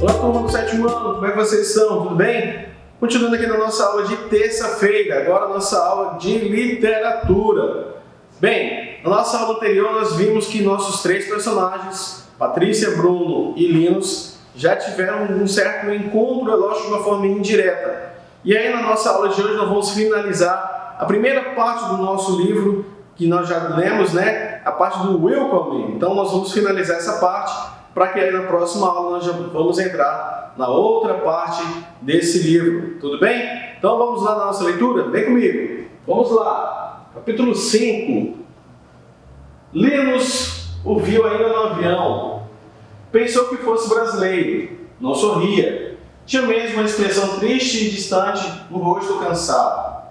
Olá, turma do 7º ano, como é que vocês estão? Tudo bem? Continuando aqui na nossa aula de terça-feira, agora a nossa aula de literatura. Bem, na nossa aula anterior nós vimos que nossos três personagens, Patrícia, Bruno e Linus, já tiveram um certo encontro, lógico, de uma forma indireta. E aí na nossa aula de hoje nós vamos finalizar a primeira parte do nosso livro, que nós já lemos, né? A parte do Welcome. Então nós vamos finalizar essa parte, para que aí na próxima aula nós já vamos entrar na outra parte desse livro. Tudo bem? Então vamos lá na nossa leitura? Vem comigo! Vamos lá! Capítulo 5. Linus o viu ainda no avião. Pensou que fosse brasileiro. Não sorria. Tinha mesmo uma expressão triste e distante no rosto cansado.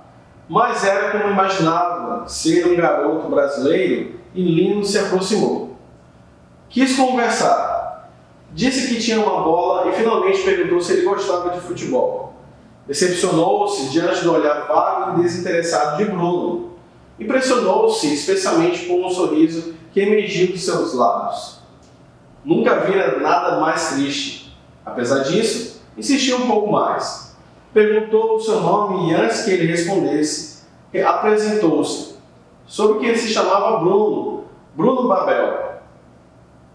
Mas era como imaginava ser um garoto brasileiro e Linus se aproximou. Quis conversar. Disse que tinha uma bola e finalmente perguntou se ele gostava de futebol. Decepcionou-se diante do olhar vago e desinteressado de Bruno. Impressionou-se especialmente com um sorriso que emergiu de seus lábios. Nunca vira nada mais triste. Apesar disso, insistiu um pouco mais. Perguntou o seu nome e antes que ele respondesse, apresentou-se. Soube que ele se chamava Bruno Babel.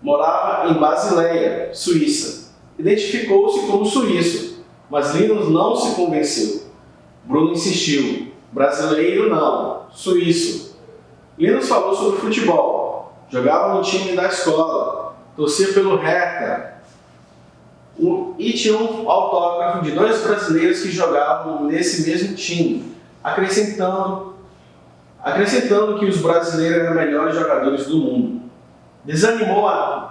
Morava em Basileia, Suíça. Identificou-se como suíço, mas Linus não se convenceu. Bruno insistiu. Brasileiro não, suíço. Linus falou sobre futebol. Jogava no time da escola. Torcia pelo Hertha. E tinha um autógrafo de 2 brasileiros que jogavam nesse mesmo time, acrescentando que os brasileiros eram os melhores jogadores do mundo. Desanimou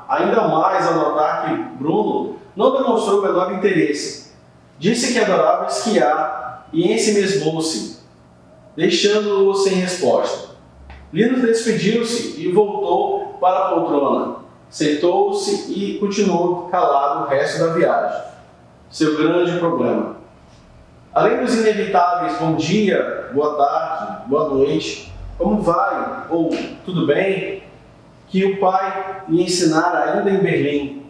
ainda mais ao notar que Bruno não demonstrou o menor interesse. Disse que adorava esquiar e ensimesmou-se, deixando-o sem resposta. Linus despediu-se e voltou para a poltrona. Sentou-se e continuou calado o resto da viagem. Seu grande problema. Além dos inevitáveis bom dia, boa tarde, boa noite, como vai? Ou tudo bem? Que o pai lhe ensinara ainda em Berlim.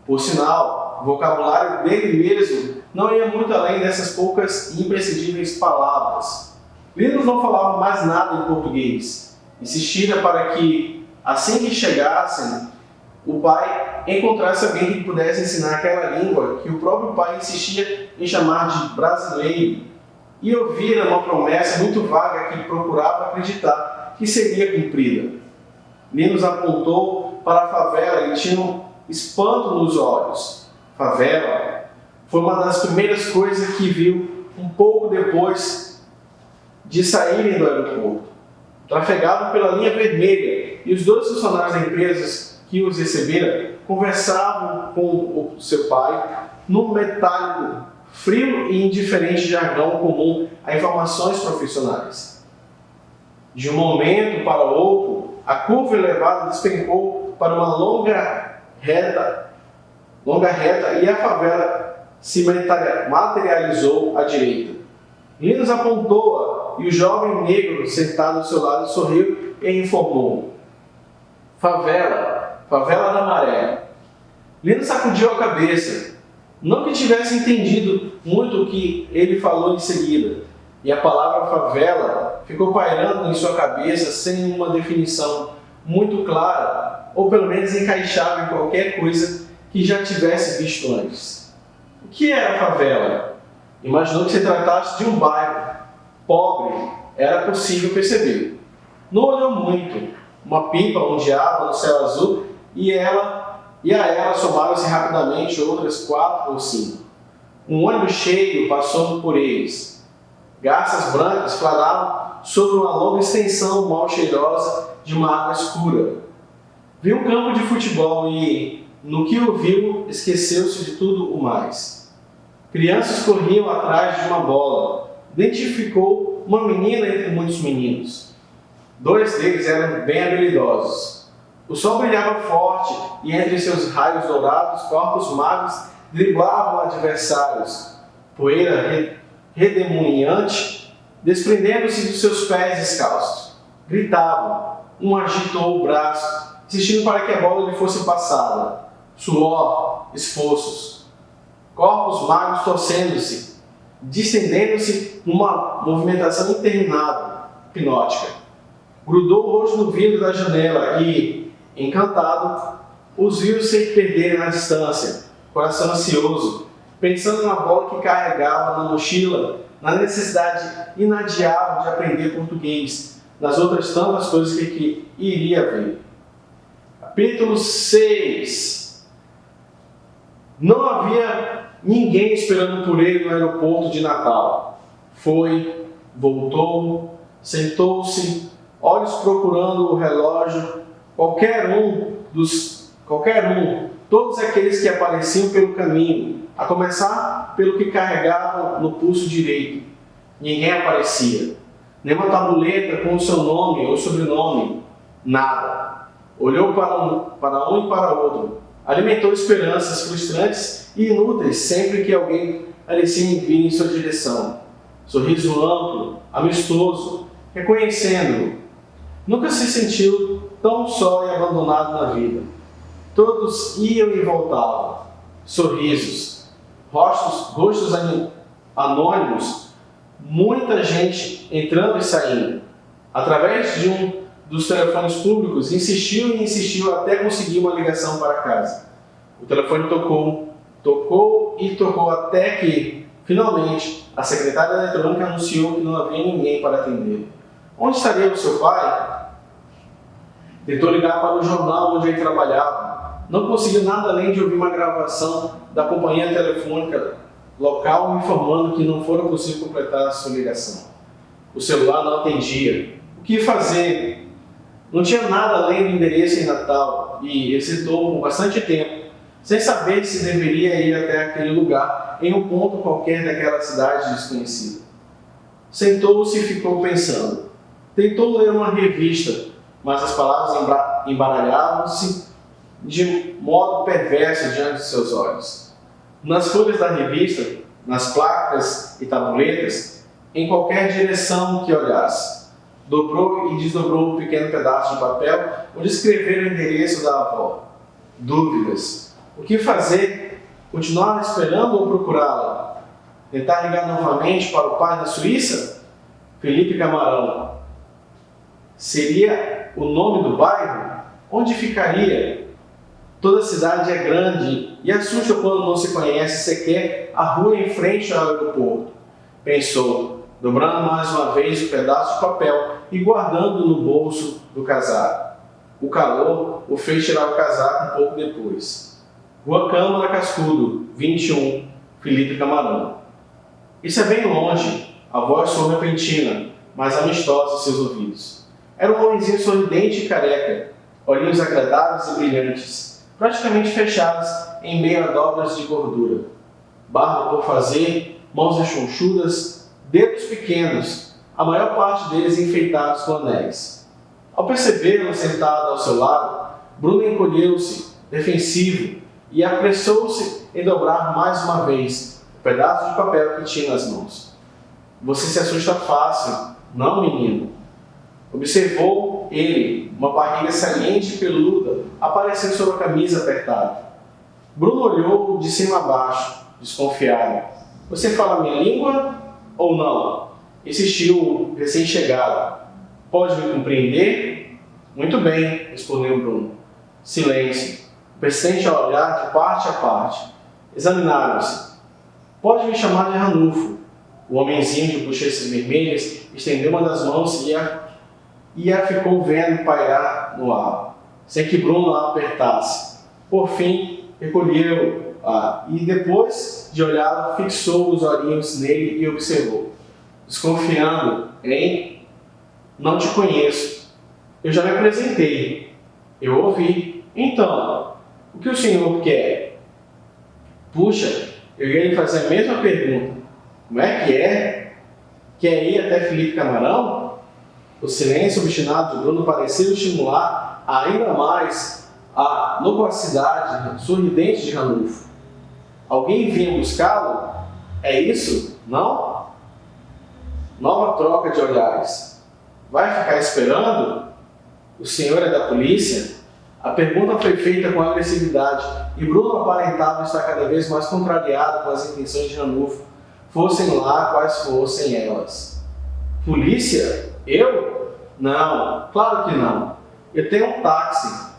Por sinal, o vocabulário dele mesmo não ia muito além dessas poucas e imprescindíveis palavras. Linus não falava mais nada em português. Insistira para que, assim que chegassem, o pai encontrasse alguém que pudesse ensinar aquela língua que o próprio pai insistia em chamar de brasileiro, e ouvira uma promessa muito vaga que procurava acreditar que seria cumprida. Linus apontou para a favela e tinha um espanto nos olhos. Favela foi uma das primeiras coisas que viu um pouco depois de saírem do aeroporto. Trafegavam pela linha vermelha e os 2 funcionários da empresa que os receberam conversavam com o seu pai num metálico, frio e indiferente jargão comum a informações profissionais. De um momento para o outro, a curva elevada despencou para uma longa reta e a favela se materializou à direita. Linus apontou-a e o jovem negro sentado ao seu lado sorriu e informou: Favela da Maré. Linus sacudiu a cabeça, não que tivesse entendido muito o que ele falou em seguida, e a palavra favela ficou pairando em sua cabeça sem uma definição muito clara, ou pelo menos encaixava em qualquer coisa que já tivesse visto antes. O que era a favela? Imaginou que se tratasse de um bairro pobre, era possível perceber. Não olhou muito. Uma pipa ondeava no céu azul e a ela somaram-se rapidamente outras 4 ou 5. Um ônibus cheio passou por eles. Garças brancas claravam sobre uma longa extensão mal cheirosa de uma água escura. Viu um campo de futebol e, no que o viu, esqueceu-se de tudo o mais. Crianças corriam atrás de uma bola. Identificou uma menina entre muitos meninos. 2 deles eram bem habilidosos. O sol brilhava forte e entre seus raios dourados, corpos magros driblavam adversários. Poeira redemoinhante, desprendendo-se dos seus pés descalços. Gritavam. Um agitou o braço, insistindo para que a bola lhe fosse passada. Suor, esforços. corpos magros torcendo-se, distendendo-se numa movimentação interminável, hipnótica. Grudou o rosto no vidro da janela e, encantado, os viu se perderem na distância, coração ansioso, pensando na bola que carregava na mochila, na necessidade inadiável de aprender português, nas outras tantas coisas que iria ver. Capítulo 6. Não havia ninguém esperando por ele no aeroporto de Natal. Foi, voltou, sentou-se, olhos procurando o relógio, qualquer um, todos aqueles que apareciam pelo caminho, a começar pelo que carregava no pulso direito. Ninguém aparecia. Nenhuma tabuleta com o seu nome ou sobrenome. Nada. Olhou para um e para outro. Alimentou esperanças frustrantes e inúteis sempre que alguém parecia vir em sua direção. Sorriso amplo, amistoso, reconhecendo-o. Nunca se sentiu tão só e abandonado na vida. Todos iam e voltavam. Sorrisos, rostos anônimos, muita gente entrando e saindo. Através de um dos telefones públicos, insistiu e insistiu até conseguir uma ligação para casa. O telefone tocou até que, finalmente, a secretária eletrônica anunciou que não havia ninguém para atender. Onde estaria o seu pai? Tentou ligar para o jornal onde ele trabalhava. Não conseguiu nada além de ouvir uma gravação da companhia telefônica local informando que não fora possível completar a sua ligação. O celular não atendia. O que fazer? Não tinha nada além do endereço em Natal e hesitou por bastante tempo, sem saber se deveria ir até aquele lugar em um ponto qualquer daquela cidade desconhecida. Sentou-se e ficou pensando. Tentou ler uma revista, mas as palavras embaralhavam-se de modo perverso diante de seus olhos. Nas folhas da revista, nas placas e tabuletas, em qualquer direção que olhasse, dobrou e desdobrou um pequeno pedaço de papel onde escrever o endereço da avó. Dúvidas. O que fazer? Continuar esperando ou procurá-la? Tentar ligar novamente para o pai na Suíça? Felipe Camarão. Seria o nome do bairro? Onde ficaria? Toda cidade é grande e assusta quando não se conhece sequer a rua em frente ao aeroporto. Pensou, dobrando mais uma vez o pedaço de papel e guardando no bolso do casaco. O calor o fez tirar o casaco um pouco depois. Rua Câmara Cascudo, 21, Felipe Camarão. Isso é bem longe. A voz soou repentina, mas amistosa em seus ouvidos. Era um homenzinho sorridente e careca, olhinhos agradáveis e brilhantes, praticamente fechados em meio a dobras de gordura. Barba por fazer, mãos rechonchudas, dedos pequenos, a maior parte deles enfeitados com anéis. Ao percebê-lo sentado ao seu lado, Bruno encolheu-se, defensivo, e apressou-se em dobrar mais uma vez o pedaço de papel que tinha nas mãos. Você se assusta fácil, não, menino? Observou ele, uma barriga saliente e peluda, aparecendo sob a camisa apertada. Bruno olhou de cima a baixo, desconfiado. Você fala minha língua ou não? Insistiu o recém-chegado. Pode me compreender? Muito bem, respondeu Bruno. Silêncio. O persistente a olhar de parte a parte. Examinaram-se. Pode me chamar de Ranulfo. O homenzinho de bochechas vermelhas estendeu uma das mãos e a ficou vendo pairar no ar, sem que Bruno a apertasse. Por fim, recolheu-a e, depois de olhá-la, fixou os olhinhos nele e observou. Desconfiando, hein? Não te conheço. Eu já me apresentei. Eu ouvi. Então, o que o senhor quer? Puxa, eu ia lhe fazer a mesma pergunta. Como é que é? Quer ir até Felipe Camarão? O silêncio obstinado de Bruno pareceu estimular ainda mais a loquacidade sorridente de Ranulfo. Alguém vinha buscá-lo? É isso? Não? Nova troca de olhares. Vai ficar esperando? O senhor é da polícia? A pergunta foi feita com agressividade e Bruno aparentava estar cada vez mais contrariado com as intenções de Ranulfo, fossem lá quais fossem elas. Polícia? Eu? Não, claro que não. Eu tenho um táxi.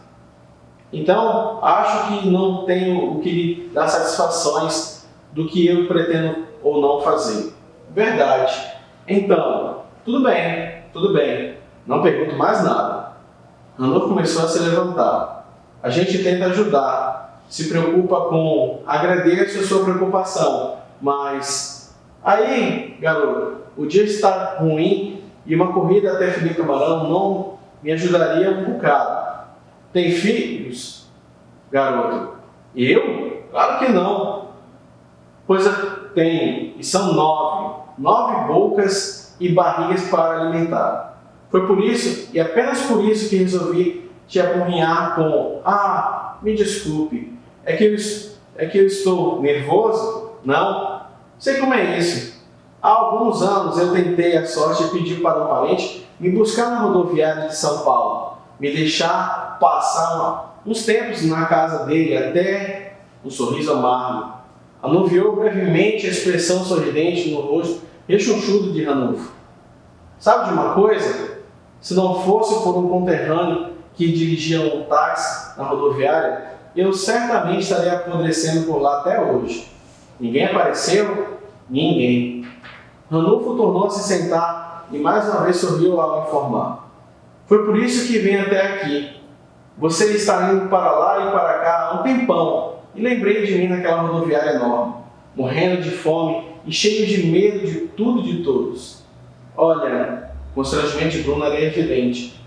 Então, acho que não tenho o que lhe dar satisfações do que eu pretendo ou não fazer. Verdade. Então, tudo bem. Não pergunto mais nada. Ranulfo começou a se levantar. A gente tenta ajudar, se preocupa com... Agradeço a sua preocupação, mas... Aí, garoto, o dia está ruim e uma corrida até Felipe Camarão não me ajudaria um bocado. Tem filhos, garoto? Eu? Claro que não. Pois eu tenho, e são 9 bocas e barrigas para alimentar. Foi por isso, e apenas por isso, que resolvi te apurrinhar com: ah, me desculpe, é que eu estou nervoso? Não, sei como é isso. Há alguns anos eu tentei a sorte e pedi para um parente me buscar na rodoviária de São Paulo, me deixar passar uns tempos na casa dele até um sorriso amargo. Anuviou brevemente a expressão sorridente no rosto rechonchudo de Ranulfo. Sabe de uma coisa? Se não fosse por um conterrâneo que dirigia um táxi na rodoviária, eu certamente estaria apodrecendo por lá até hoje. Ninguém apareceu? Ninguém. Ranulfo tornou-se sentar e mais uma vez sorriu ao informar. Foi por isso que vim até aqui. Você está indo para lá e para cá há um tempão, e lembrei de mim naquela rodoviária enorme, morrendo de fome e cheio de medo de tudo e de todos. Olha, o constrangimento de Bruno era evidente.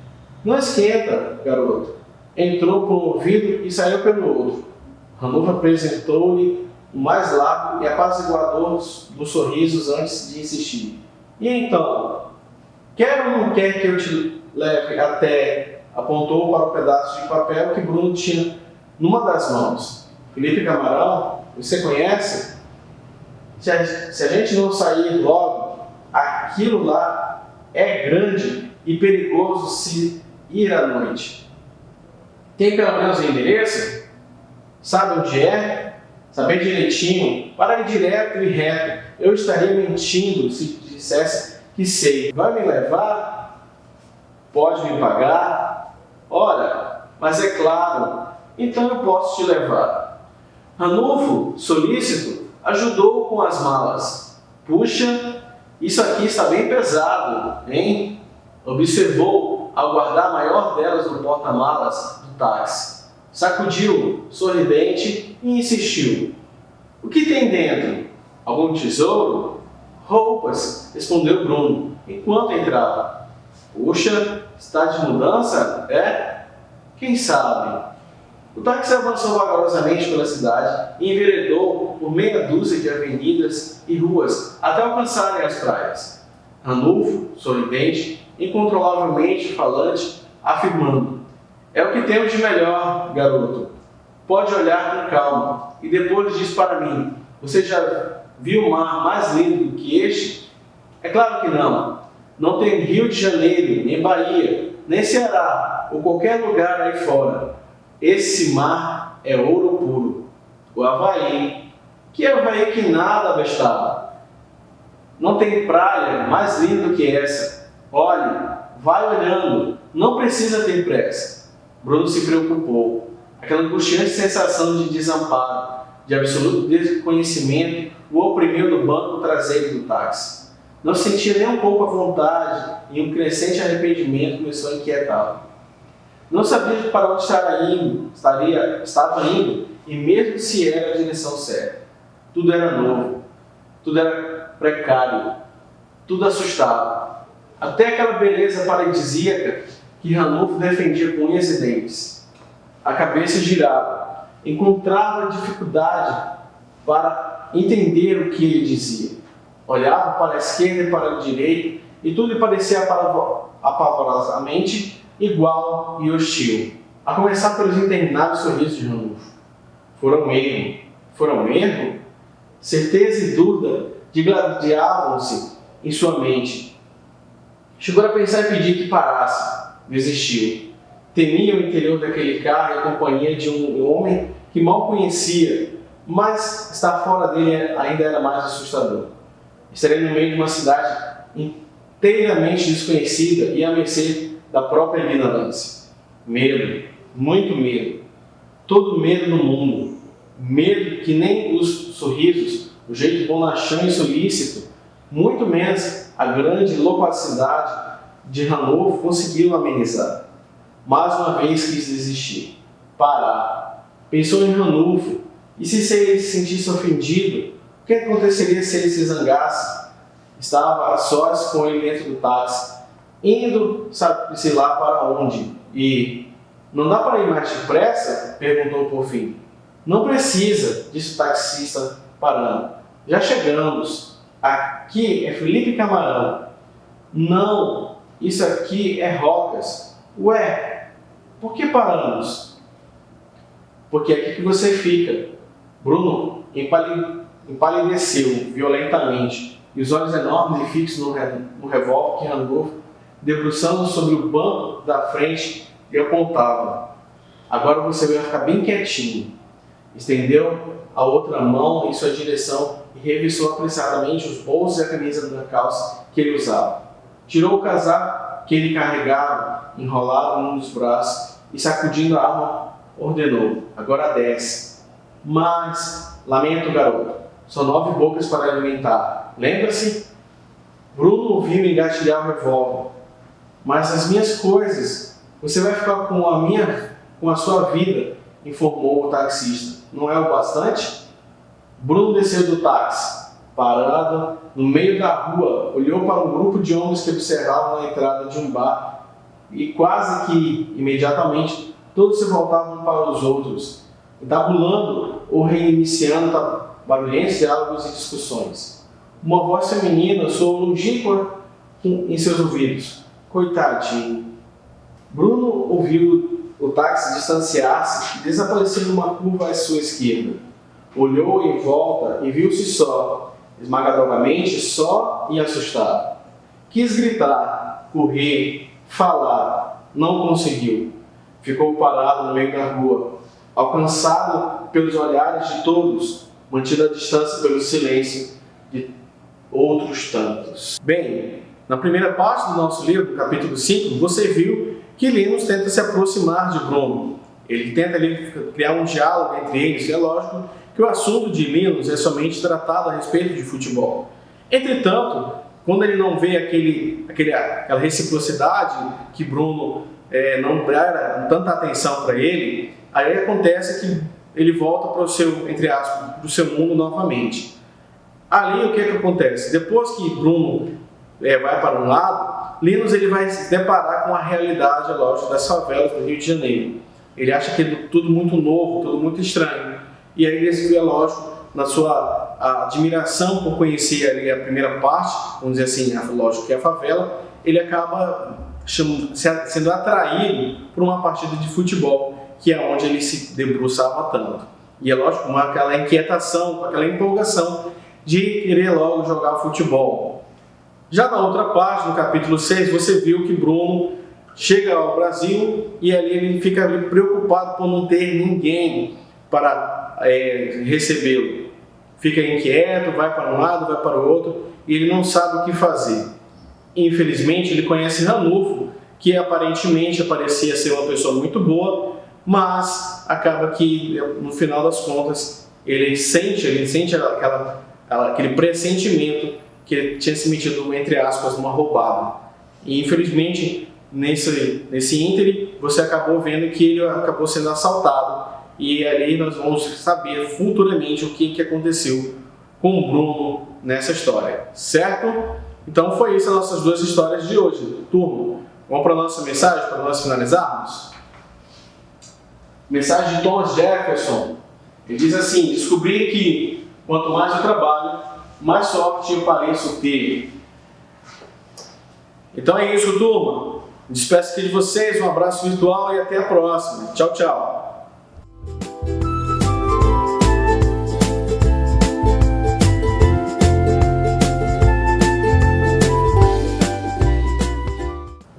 Não esquenta, garoto. Entrou por um ouvido e saiu pelo outro. Ranulfo apresentou-lhe o mais largo e apaziguador dos sorrisos antes de insistir. E então, quer ou não quer que eu te leve até... Apontou para o pedaço de papel que Bruno tinha numa das mãos. Felipe Camarão, você conhece? Se a gente não sair logo, aquilo lá é grande e perigoso se ir à noite. Tem pelo menos o endereço? Sabe onde é? Saber direitinho, para ir direto e reto. Eu estaria mentindo se dissesse que sei. Vai me levar? Pode me pagar? Ora, mas é claro, então eu posso te levar. Ranulfo, solícito, ajudou com as malas. Puxa, isso aqui está bem pesado, hein? Observou ao guardar a maior delas no porta-malas do táxi. Sacudiu, sorridente, e insistiu. O que tem dentro? Algum tesouro? Roupas, respondeu Bruno, enquanto entrava. Puxa, está de mudança? É? Quem sabe? O táxi avançou vagarosamente pela cidade e enveredou por meia dúzia de avenidas e ruas até alcançarem as praias. Ranulfo, sorridente, incontrolavelmente falante, afirmando: é o que temos de melhor, garoto. Pode olhar com calma e depois diz para mim: você já viu o mar mais lindo do que este? É claro que não. Não tem Rio de Janeiro, nem Bahia, nem Ceará, ou qualquer lugar aí fora. Esse mar é ouro puro. O Havaí. Que Havaí que nada, abestado. Não tem praia mais linda do que essa. Olhe, vai olhando, não precisa ter pressa. Bruno se preocupou. Aquela angustiante sensação de desamparo, de absoluto desconhecimento, o oprimiu no banco traseiro do táxi. Não sentia nem um pouco a vontade e um crescente arrependimento começou a inquietá-lo. Não sabia para onde estava indo, e mesmo se era a direção certa. Tudo era novo, tudo era precário, tudo assustava. Até aquela beleza paradisíaca que Ranulfo defendia com unhas e dentes. A cabeça girava, encontrava dificuldade para entender o que ele dizia. Olhava para a esquerda e para a direita e tudo lhe parecia apavorosamente igual e hostil, a começar pelos intermináveis sorrisos de Ranulfo. Foram erro. Foram erro? Certeza e dúvida digladiavam-se em sua mente. Chegou a pensar em pedir que parasse. Desistiu. temia o interior daquele carro e a companhia de um homem que mal conhecia, mas estar fora dele ainda era mais assustador. Estaria no meio de uma cidade inteiramente desconhecida e à mercê da própria ignorância. Medo, muito medo, todo medo no mundo, medo que nem os sorrisos, o jeito bonachão e solícito, muito menos a grande loquacidade de Ranulfo conseguiram amenizar. Mais uma vez quis desistir, parar. Pensou em Ranulfo, e se ele se sentisse ofendido, o que aconteceria se ele se zangasse? Estava a sós com ele dentro do táxi, indo, sabe-se lá para onde. E, não dá para ir mais depressa? Perguntou por fim. Não precisa, disse o taxista parando. Já chegamos. Aqui é Felipe Camarão. Não, isso aqui é Rocas. Ué, por que paramos? Porque é aqui que você fica. Bruno empalideceu violentamente e os olhos enormes e fixos no revólver que Ranulfo, debruçando sobre o banco da frente, lhe apontava. Agora você vai ficar bem quietinho. Estendeu a outra mão em sua direção e revistou apressadamente os bolsos e a camisa da calça que ele usava. Tirou o casaco que ele carregava enrolado num dos braços e, sacudindo a arma, ordenou: agora desce. Mas, lamento, garoto, são 9 bocas para alimentar. Lembra-se? Bruno ouviu engatilhar o revólver. Mas as minhas coisas, você vai ficar com a sua vida, informou o taxista. Não é o bastante? Bruno desceu do táxi, parado no meio da rua, olhou para um grupo de homens que observavam a entrada de um bar e quase que imediatamente todos se voltavam para os outros, entabulando ou reiniciando barulhentos diálogos e discussões. Uma voz feminina soou longínqua em seus ouvidos. Coitadinho. Bruno ouviu o táxi distanciar-se e desaparecer numa curva à sua esquerda. Olhou em volta e viu-se só, esmagadoramente só e assustado. Quis gritar, correr, falar, não conseguiu. Ficou parado no meio da rua, alcançado pelos olhares de todos, mantido a distância pelo silêncio de outros tantos. Bem, na primeira parte do nosso livro, capítulo 5, você viu que Linus tenta se aproximar de Bruno. Ele tenta criar um diálogo entre eles, e é lógico que o assunto de Linus é somente tratado a respeito de futebol. Entretanto, quando ele não vê aquela reciprocidade que Bruno não dá tanta atenção para ele, aí acontece que ele volta para o seu, entre aspas, para o seu mundo novamente. Ali o que acontece? Depois que Bruno vai para um lado, Linus ele vai se deparar com a realidade, lógico, das favelas do Rio de Janeiro. Ele acha que é tudo muito novo, tudo muito estranho. E aí ele vê, lógico, na sua admiração por conhecer ali a primeira parte, vamos dizer assim, lógico que é a favela, ele acaba sendo atraído por uma partida de futebol, que é onde ele se debruçava tanto. E é lógico, com aquela inquietação, com aquela empolgação de querer logo jogar futebol. Já na outra parte, no capítulo 6, você viu que Bruno chega ao Brasil e ali ele fica preocupado por não ter ninguém para recebê-lo. Fica inquieto, vai para um lado, vai para o outro e ele não sabe o que fazer. Infelizmente, ele conhece Ranulfo, que aparentemente parecia ser uma pessoa muito boa, mas acaba que, no final das contas, ele sente aquele pressentimento que ele tinha se metido, entre aspas, numa roubada. E, infelizmente, nesse ínterim, você acabou vendo que ele acabou sendo assaltado. E ali nós vamos saber futuramente o que aconteceu com o Bruno nessa história, certo? Então foi isso as nossas 2 histórias de hoje, turma. Vamos para a nossa mensagem, para nós finalizarmos? Mensagem de Thomas Jefferson. Ele diz assim: descobri que quanto mais eu trabalho, mais sorte eu pareço ter. Então é isso, turma. Despeço aqui de vocês, um abraço virtual e até a próxima. Tchau, tchau.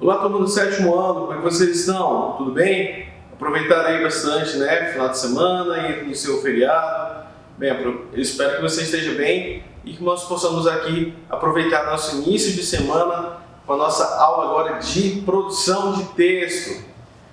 Olá, turma do 7º ano, como é que vocês estão? Tudo bem? Aproveitaram aí bastante, né? Final de semana e no seu feriado. Bem, eu espero que você esteja bem e que nós possamos aqui aproveitar nosso início de semana com a nossa aula agora de produção de texto.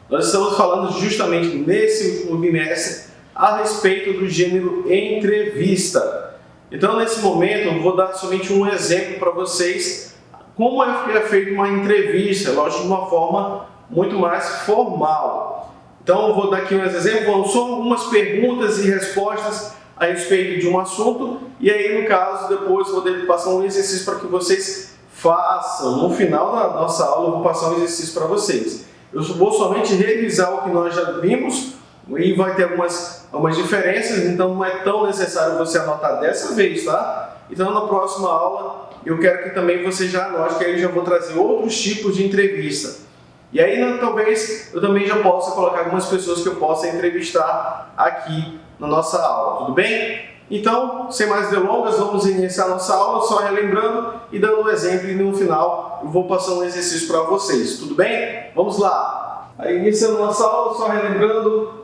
Nós estamos falando justamente nesse último bimestre a respeito do gênero entrevista. Então, nesse momento, eu vou dar somente um exemplo para vocês como é feita uma entrevista, lógico, de uma forma muito mais formal. Então, eu vou dar aqui um exemplo, são algumas perguntas e respostas a respeito de um assunto, e aí, no caso, depois eu vou passar um exercício para que vocês façam. No final da nossa aula, eu vou passar um exercício para vocês. Eu vou somente revisar o que nós já vimos, e vai ter algumas diferenças, então não é tão necessário você anotar dessa vez, tá? Então, na próxima aula, eu quero que também você já anote, que aí eu já vou trazer outros tipos de entrevista. E aí, talvez, eu também já possa colocar algumas pessoas que eu possa entrevistar aqui na nossa aula, tudo bem? Então, sem mais delongas, vamos iniciar a nossa aula, só relembrando e dando um exemplo, e no final eu vou passar um exercício para vocês, tudo bem? Vamos lá! Aí, iniciando a nossa aula, só relembrando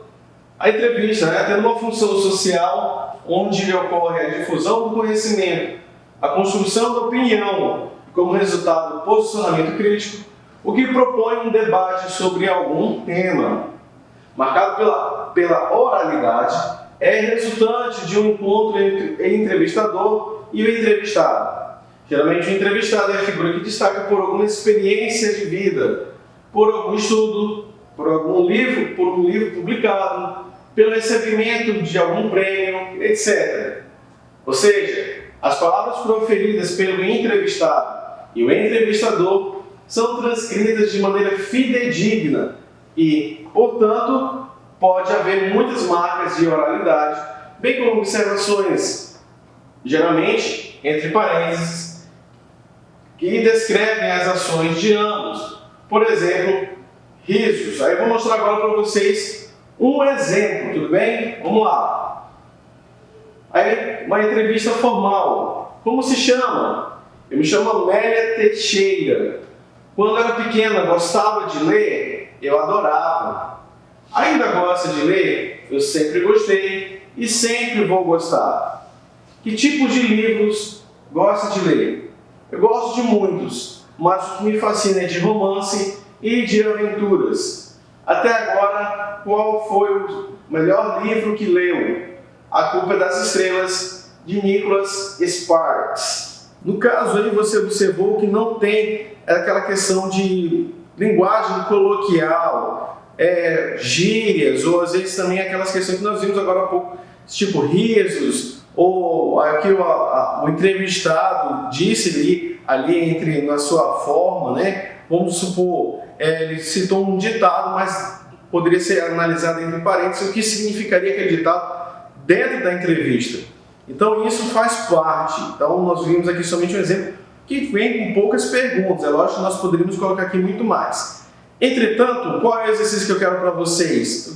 a entrevista, né? Tendo uma função social onde ocorre a difusão do conhecimento, a construção da opinião, como resultado do posicionamento crítico, o que propõe um debate sobre algum tema, marcado pela oralidade, é resultante de um encontro entre o entrevistador e o entrevistado. Geralmente o entrevistado é a figura que destaca por alguma experiência de vida, por algum estudo, por um livro publicado, pelo recebimento de algum prêmio, etc. Ou seja, as palavras proferidas pelo entrevistado e o entrevistador são transcritas de maneira fidedigna e, portanto, pode haver muitas marcas de oralidade, bem como observações, geralmente entre parênteses, que descrevem as ações de ambos. Por exemplo, risos. Aí eu vou mostrar agora para vocês um exemplo, tudo bem? Vamos lá. Aí, uma entrevista formal. Como se chama? Eu me chamo Amélia Teixeira. Quando era pequena, gostava de ler? Eu adorava. Ainda gosta de ler? Eu sempre gostei e sempre vou gostar. Que tipo de livros gosta de ler? Eu gosto de muitos, mas o que me fascina é de romance e de aventuras. Até agora, qual foi o melhor livro que leu? A Culpa das Estrelas, de Nicholas Sparks. No caso aí, você observou que não tem aquela questão de linguagem coloquial, gírias, ou às vezes também aquelas questões que nós vimos agora há pouco, tipo risos, ou aqui o entrevistado disse ali na sua forma, né? Vamos supor, ele citou um ditado, mas poderia ser analisado entre parênteses o que significaria aquele ditado dentro da entrevista. Então isso faz parte. Então nós vimos aqui somente um exemplo que vem com poucas perguntas. É lógico que nós poderíamos colocar aqui muito mais. Entretanto, qual é o exercício que eu quero para vocês?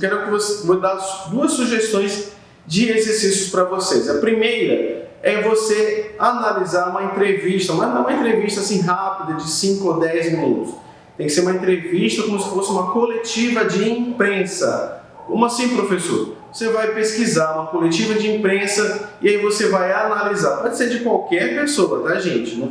Vou dar duas sugestões de exercícios para vocês. A primeira é você analisar uma entrevista, mas não uma entrevista assim rápida de 5 ou 10 minutos. Tem que ser uma entrevista como se fosse uma coletiva de imprensa. Como assim, professor? Você vai pesquisar uma coletiva de imprensa e aí você vai analisar. Pode ser de qualquer pessoa, tá, gente? Não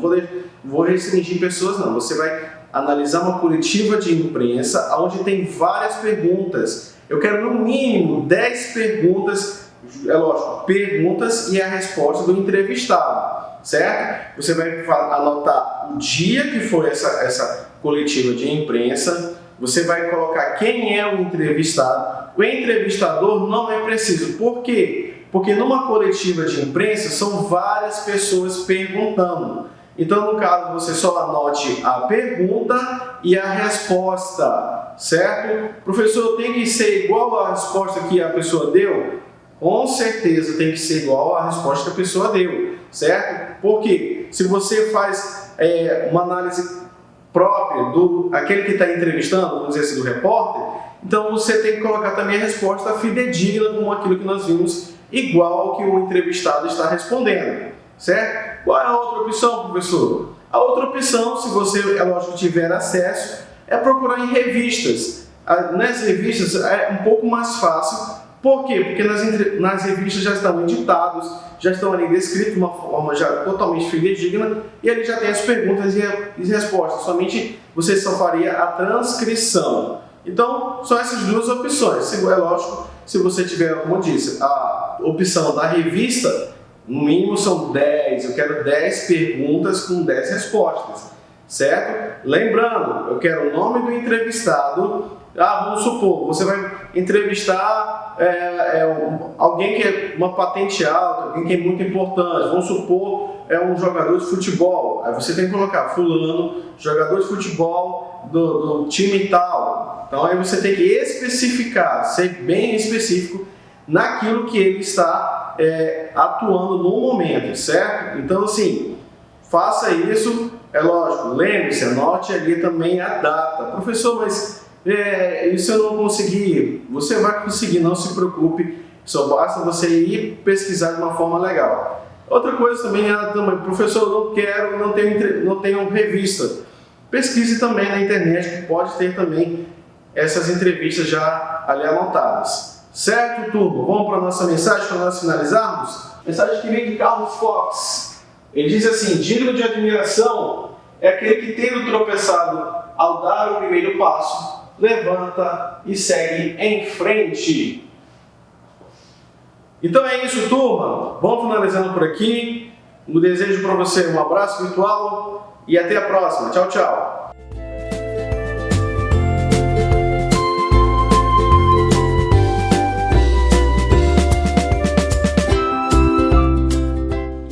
vou restringir pessoas, não. Você vai analisar uma coletiva de imprensa onde tem várias perguntas. Eu quero no mínimo 10 perguntas, é lógico, perguntas e a resposta do entrevistado, certo? Você vai anotar o dia que foi essa coletiva de imprensa, você vai colocar quem é o entrevistado. O entrevistador não é preciso. Por quê? Porque numa coletiva de imprensa são várias pessoas perguntando. Então, no caso, você só anote a pergunta e a resposta, certo? Professor, tem que ser igual à resposta que a pessoa deu? Com certeza tem que ser igual à resposta que a pessoa deu, certo? Por quê? Se você faz uma análise própria aquele que está entrevistando, vamos dizer assim, do repórter, então você tem que colocar também a resposta fidedigna com aquilo que nós vimos, igual ao que o entrevistado está respondendo, certo? Qual é a outra opção, professor? A outra opção, se você, é lógico, tiver acesso, é procurar em revistas. Nas revistas é um pouco mais fácil. Por quê? Porque nas revistas já estão editados, já estão ali descritos de uma forma já totalmente fidedigna e ali já tem as perguntas e respostas. Somente você só faria a transcrição. Então, são essas duas opções. É lógico, se você tiver, como eu disse, a opção da revista, no mínimo são 10, eu quero 10 perguntas com 10 respostas, certo? Lembrando, eu quero o nome do entrevistado. Vamos supor, você vai entrevistar alguém que é uma patente alta, alguém que é muito importante. Vamos supor, é um jogador de futebol. Aí você tem que colocar fulano, jogador de futebol do time tal. Então aí você tem que especificar, ser bem específico naquilo que ele está atuando no momento, certo? Então assim, faça isso, é lógico, lembre-se, anote ali também a data. Professor, mas isso eu não consegui. Você vai conseguir, não se preocupe, só basta você ir pesquisar de uma forma legal. Outra coisa também professor, não tenho revista. Pesquise também na internet, que pode ter também essas entrevistas já ali anotadas. Certo, turma? Vamos para a nossa mensagem, para nós finalizarmos? Mensagem que vem de Carlos Fox. Ele diz assim: digno de admiração é aquele que, tendo tropeçado ao dar o primeiro passo, levanta e segue em frente. Então é isso, turma. Vamos finalizando por aqui. Eu desejo para você um abraço virtual e até a próxima. Tchau, tchau.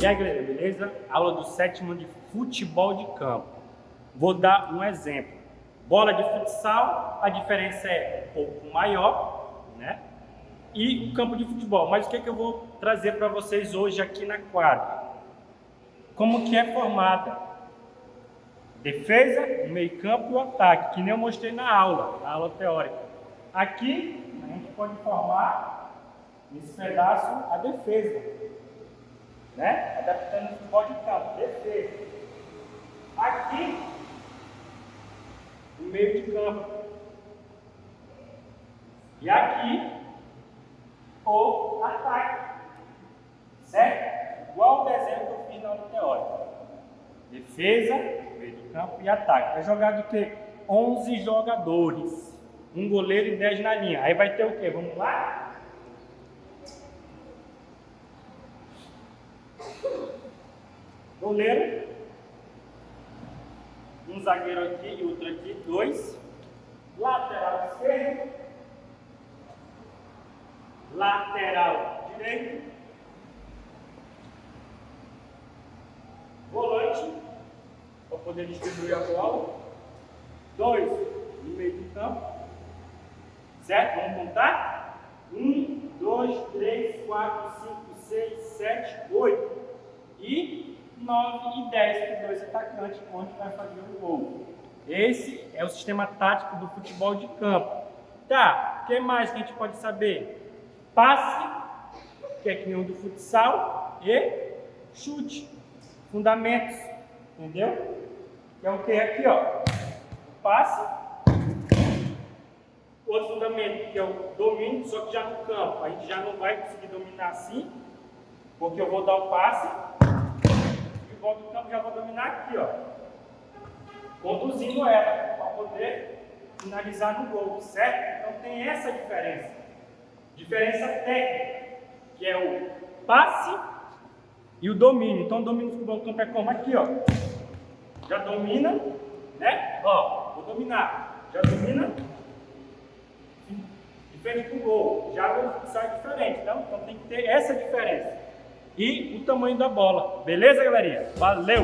E aí, galera, beleza? Aula do 7º ano de futebol de campo. Vou dar um exemplo. Bola de futsal, a diferença é um pouco maior, né? E o campo de futebol. Mas o que eu vou trazer para vocês hoje aqui na quadra? Como que é formada defesa, o meio-campo e o ataque, que nem eu mostrei na aula teórica. Aqui a gente pode formar nesse pedaço a defesa, né? Adaptando o futebol de campo, defesa. Aqui o meio de campo. E aqui o ataque. Certo? Igual o desenho que eu fiz na aula teórica. Defesa, meio de campo e ataque. Vai jogar do que? 11 jogadores. Um goleiro e 10 na linha. Aí vai ter o que? Vamos lá? Goleiro. Um zagueiro aqui e outro aqui, 2. Lateral esquerdo. Lateral direito. Volante, para poder distribuir a bola. 2 no meio do campo. Certo? Vamos contar? 1, 2, 3, 4, 5, 6, 7, 8. E 9 e 10 para 2 atacantes, onde vai fazer o gol. Esse é o sistema tático do futebol de campo. Tá, o que mais que a gente pode saber? Passe, que é que nem o do futsal, e chute. Fundamentos, entendeu? Que é o que aqui, ó. O passe. Outro fundamento, que é o domínio, só que já no campo. A gente já não vai conseguir dominar assim, porque eu vou dar o passe. Volta do campo, já vou dominar aqui, ó, conduzindo ela para poder finalizar no gol, certo? Então tem essa diferença técnica, que é o passe e o domínio. Então o domínio do futebol do campo é como aqui, ó, já domina, né? Ó, vou dominar, já domina, diferente do gol, já sai diferente, então tem que ter essa diferença. E o tamanho da bola. Beleza, galerinha? Valeu!